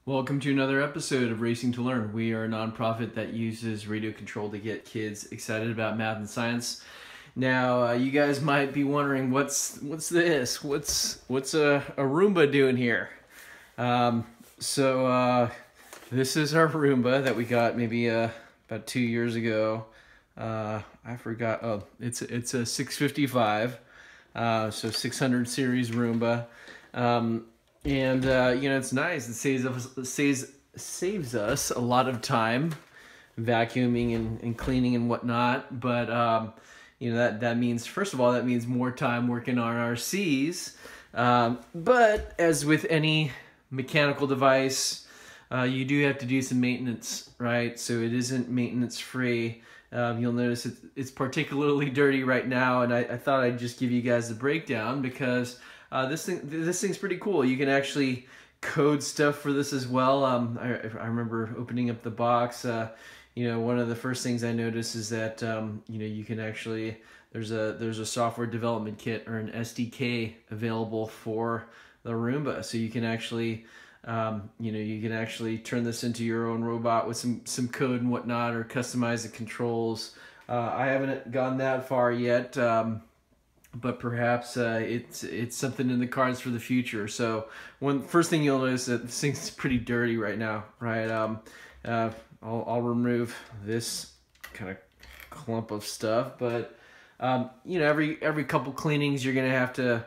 Welcome to another episode of Racing to Learn. We are a nonprofit that uses radio control to get kids excited about math and science. Now, you guys might be wondering, what's this? What's a Roomba doing here? This is our Roomba that we got maybe about 2 years ago. I forgot. Oh, it's a 655, so 600 series Roomba. It's nice. It saves us a lot of time vacuuming and cleaning and whatnot. But that means, first of all, that means more time working on RCs. But as with any mechanical device, you do have to do some maintenance, right? So it isn't maintenance free. You'll notice it's particularly dirty right now, and I thought I'd just give you guys the breakdown because this thing's pretty cool. You can actually code stuff for this as well. I remember opening up the box. One of the first things I noticed is that you can actually there's a software development kit or an SDK available for the Roomba, so you can actually turn this into your own robot with some code and whatnot, or customize the controls. I haven't gone that far yet. But perhaps it's something in the cards for the future. So first thing you'll notice that this thing's pretty dirty right now, right? I'll remove this kind of clump of stuff, but every couple cleanings you're gonna have to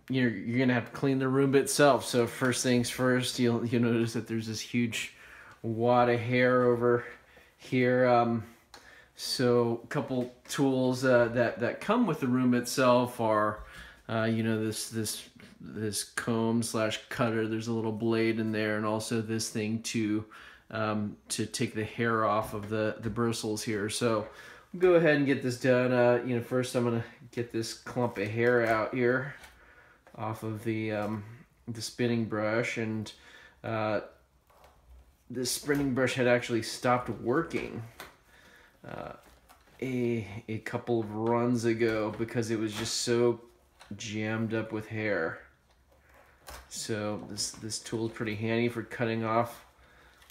you're gonna have to clean the Roomba itself. So first things first, you'll notice that there's this huge wad of hair over here. So a couple tools that come with the Roomba itself are, this comb / cutter. There's a little blade in there, and also this thing to take the hair off of the bristles here. So go ahead and get this done. First I'm gonna get this clump of hair out here off of the spinning brush, and this spinning brush had actually stopped working a couple of runs ago because it was just so jammed up with hair. So this tool is pretty handy for cutting off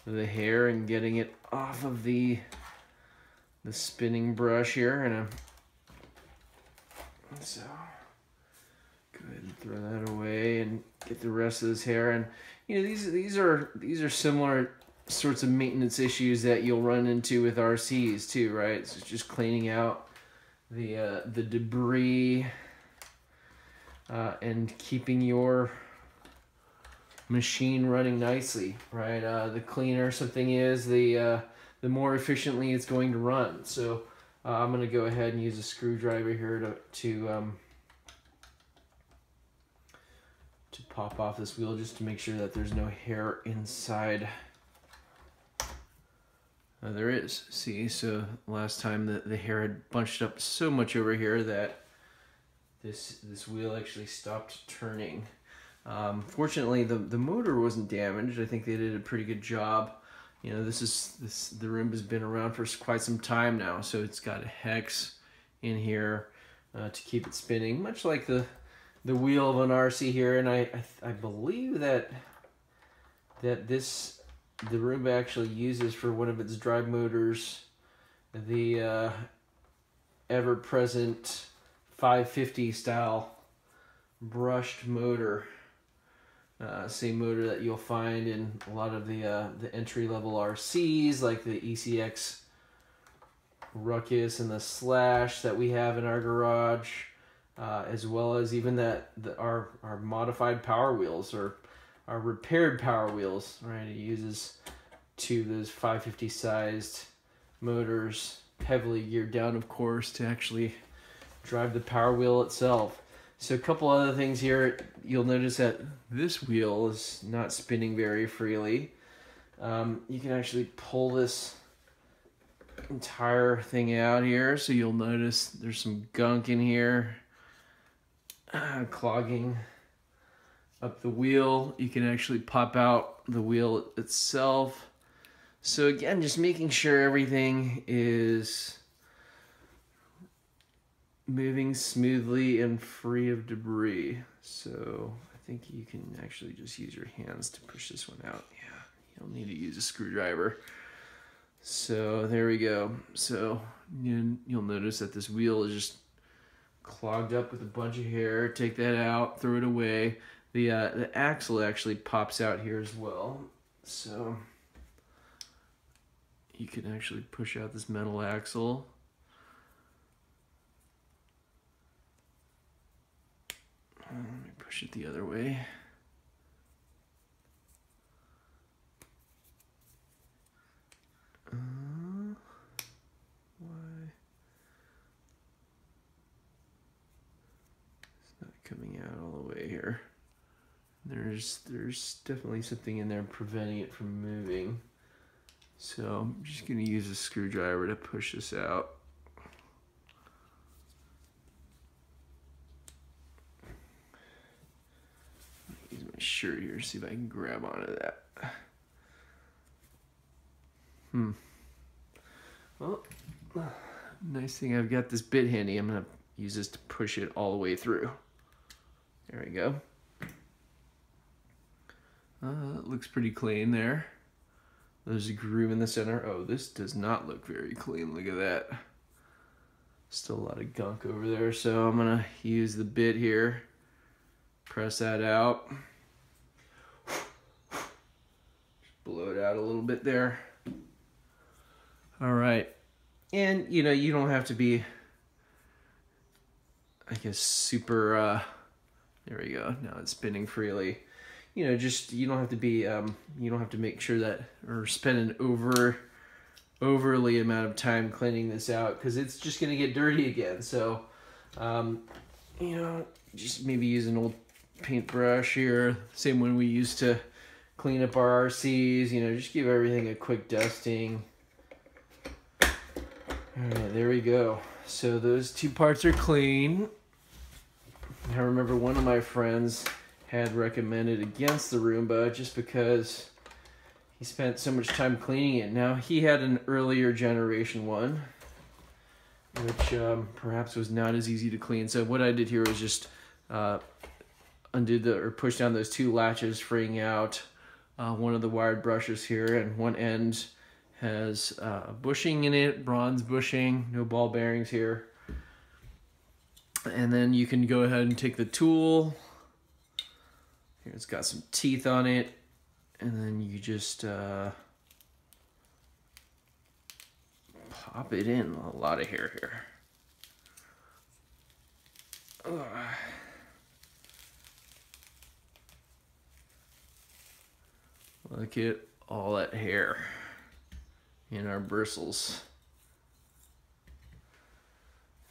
the hair and getting it off of the spinning brush here. And so go ahead and throw that away and get the rest of this hair. And these are similar sorts of maintenance issues that you'll run into with RCs too, right? So it's just cleaning out the debris and keeping your machine running nicely, right? The cleaner something is, the more efficiently it's going to run. So I'm going to go ahead and use a screwdriver here to pop off this wheel, just to make sure that there's no hair inside. There is. See, so last time the hair had bunched up so much over here that this wheel actually stopped turning. Fortunately, the motor wasn't damaged. I think they did a pretty good job. The Roomba's been around for quite some time now, so it's got a hex in here to keep it spinning, much like the wheel of an RC here. And I believe that the Roomba actually uses for one of its drive motors the ever-present 550 style brushed motor. Same motor that you'll find in a lot of the entry-level RCs, like the ECX Ruckus and the Slash that we have in our garage, as well as even our modified Power Wheels, or our repaired Power Wheels, right? It uses two of those 550 sized motors, heavily geared down, of course, to actually drive the Power Wheel itself. So a couple other things here. You'll notice that this wheel is not spinning very freely. You can actually pull this entire thing out here, so you'll notice there's some gunk in here clogging up the wheel. You can actually pop out the wheel itself. So again, just making sure everything is moving smoothly and free of debris. So I think you can actually just use your hands to push this one out. Yeah, you don't need to use a screwdriver. So there we go. So you'll notice that this wheel is just clogged up with a bunch of hair. Take that out, throw it away. The axle actually pops out here as well. So you can actually push out this metal axle. Let me push it the other way. Why? It's not coming out all the way here. There's definitely something in there preventing it from moving. So I'm just going to use a screwdriver to push this out. Use my shirt here to see if I can grab onto that. Well, nice thing I've got this bit handy. I'm going to use this to push it all the way through. There we go. It looks pretty clean there. There's a groove in the center. Oh, this does not look very clean. Look at that. Still a lot of gunk over there. So I'm going to use the bit here. Press that out. Just blow it out a little bit there. All right. And, you know, you don't have to be, I guess, super, there we go. Now it's spinning freely. You know, just, you don't have to be, you don't have to make sure that, or spend an overly amount of time cleaning this out, because it's just going to get dirty again. So, you know, just maybe use an old paintbrush here, same one we used to clean up our RCs, you know, just give everything a quick dusting. All right, there we go. So those two parts are clean. I remember one of my friends had recommended against the Roomba just because he spent so much time cleaning it. Now, he had an earlier generation one, which perhaps was not as easy to clean. So what I did here was just push down those two latches, freeing out one of the wired brushes here, and one end has a bushing in it, bronze bushing, no ball bearings here. And then you can go ahead and take the tool. Here, it's got some teeth on it, and then you just pop it in. A lot of hair here. Ugh. Look at all that hair in our bristles.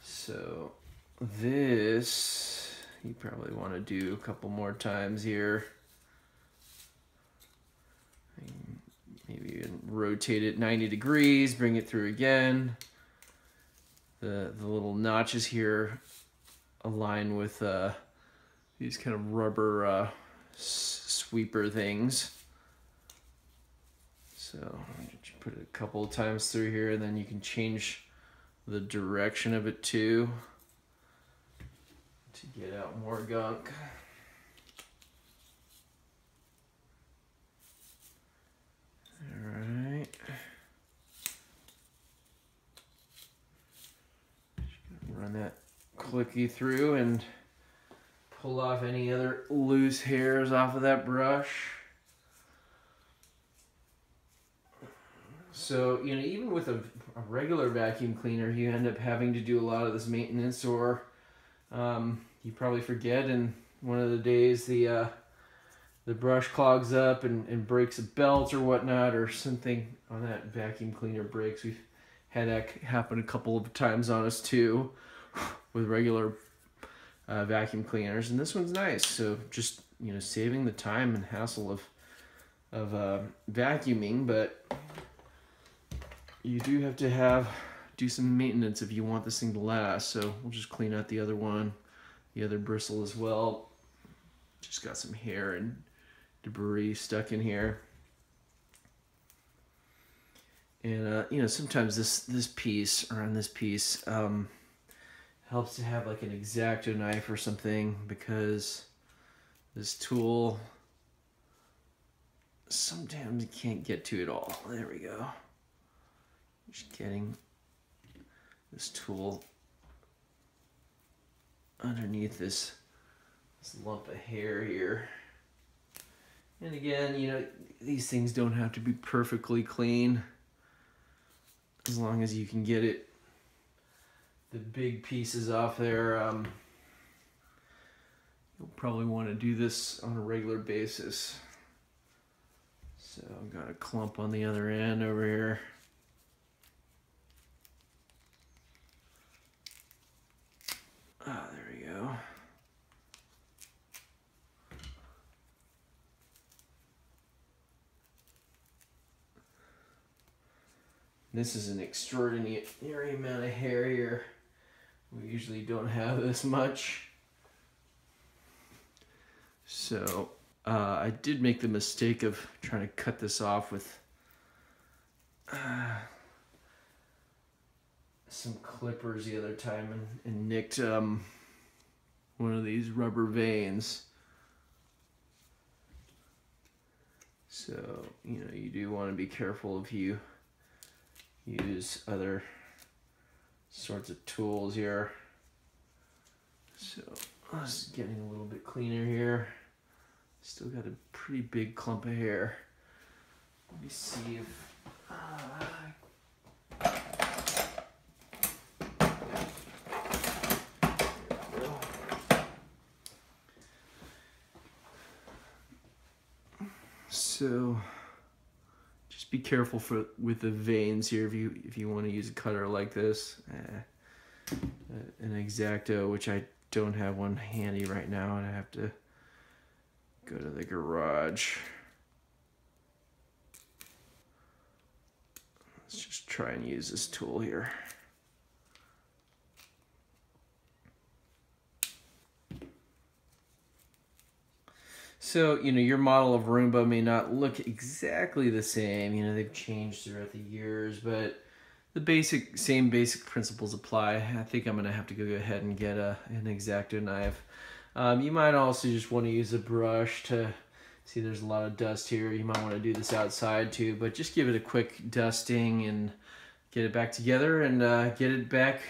So this, you probably want to do a couple more times here. Maybe even rotate it 90 degrees, bring it through again. The little notches here align with these kind of rubber sweeper things. So you put it a couple of times through here, and then you can change the direction of it too to get out more gunk. All right. Just gonna run that clicky through and pull off any other loose hairs off of that brush. So, you know, even with a regular vacuum cleaner, you end up having to do a lot of this maintenance, or you probably forget, and one of the days the brush clogs up and breaks a belt or whatnot, or something on that vacuum cleaner breaks. We've had that happen a couple of times on us too with regular vacuum cleaners, and this one's nice. So just, you know, saving the time and hassle of vacuuming, but you do have to do some maintenance if you want this thing to last. So we'll just clean out the other one, the other bristle as well. Just got some hair and debris stuck in here. And you know, sometimes this piece, or on this piece, helps to have like an X-Acto knife or something, because This tool, sometimes you can't get to it all. There we go. Just getting this tool underneath this lump of hair here. And again, you know, these things don't have to be perfectly clean. As long as you can get it, the big pieces off there. You'll probably want to do this on a regular basis. So I've got a clump on the other end over here. Ah, there we go. This is an extraordinary amount of hair here. We usually don't have this much. So I did make the mistake of trying to cut this off with some clippers the other time and nicked one of these rubber veins. So, you know, you do want to be careful if you use other sorts of tools here. So this is getting a little bit cleaner here. Still got a pretty big clump of hair. Let me see if so just be careful with the veins here if you want to use a cutter like this. An X-Acto, which I don't have one handy right now, and I have to go to the garage. Let's just try and use this tool here. So, you know, your model of Roomba may not look exactly the same. You know, they've changed throughout the years, but the same basic principles apply. I think I'm going to have to go ahead and get an X-Acto knife. You might also just want to use a brush to see there's a lot of dust here. You might want to do this outside too, but just give it a quick dusting and get it back together and get it back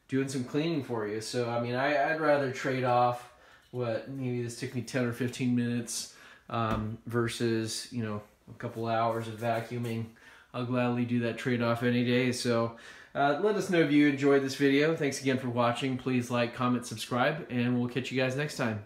doing some cleaning for you. So, I mean, I'd rather trade off maybe this took me 10 or 15 minutes versus, you know, a couple hours of vacuuming. I'll gladly do that trade-off any day. So let us know if you enjoyed this video. Thanks again for watching. Please like, comment, subscribe, and we'll catch you guys next time.